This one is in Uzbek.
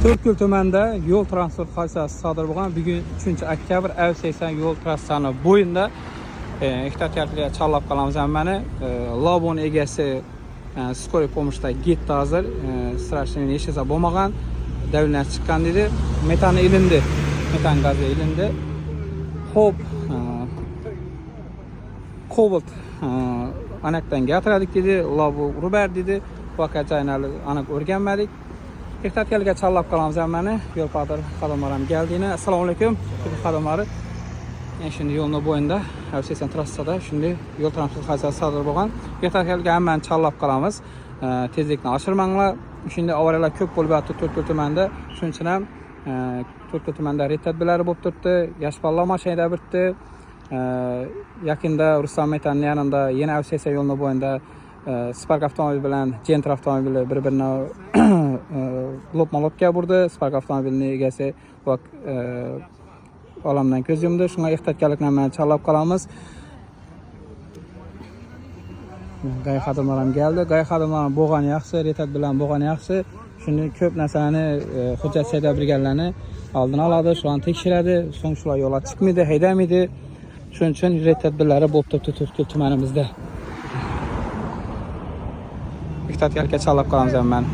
To'rtko'l tumanida yo'l transport hodisasi sodir bo'lgan. Bugun 3-oktyabr Av-80 yo'l trassasi bo'yida ehtiyotkorlikka chorlab qolamiz hammani. Labon egasi skoriy pomoshda getdi hozir. Strashniy hech bo'lmagan. Davlat chiqqan dedi. Metan ilindi. Metan gazi ilindi. Xo'p, Cobalt anaqdan gapirdik dedi. Labo Ruber dedi. Voqea joyini aniq o'rganmadik. Ehtiyotkorlikka chorlab qolamiz hammani. Yo'l patrul xodimlarim keldini. Assalomu alaykum. Xodimlari. Şimdi yo'lni bo'yida Av-80 trassada shunday yo'l transport hodisasi sodir bo'lgan. Ehtiyotkorlikka hammani chorlab qolamiz. Tezlikni oshirmanglar. Shunday avariyalar ko'p bo'lib yotdi To'rtko'l tumanida. Shuning uchun ham To'rtko'l tumanida tadbirlari bo'lib turibdi. Yosh bolalar mashinada birdi. Yaqinda Rustam Metanning yanında yana Av-80 yo'lni bo'yida Spark avtomobil bilan Gentra avtomobili bir-birini lopma-lopga burdi. Spark avtomobilining egasi olamdan ko'z yumdi. Shunga ehtiyotkorlikni ham chorlab qolamiz. G'ay xodimlar ham keldi. G'ay xodimlar bo'lgani yaxshi, retat bilan bo'lgani yaxshi. Shunday ko'p narsani hujjat sayda brigadalarini oldini oladi, shularni tekshiradi. So'ng shular yo'lga chiqmaydi, haydamaydi. Shuning uchun tadbirlari bo'lib turibdi To'rtko'l tumanimizda. Ehtiyotkorlikka chorlab qolamiz hammani.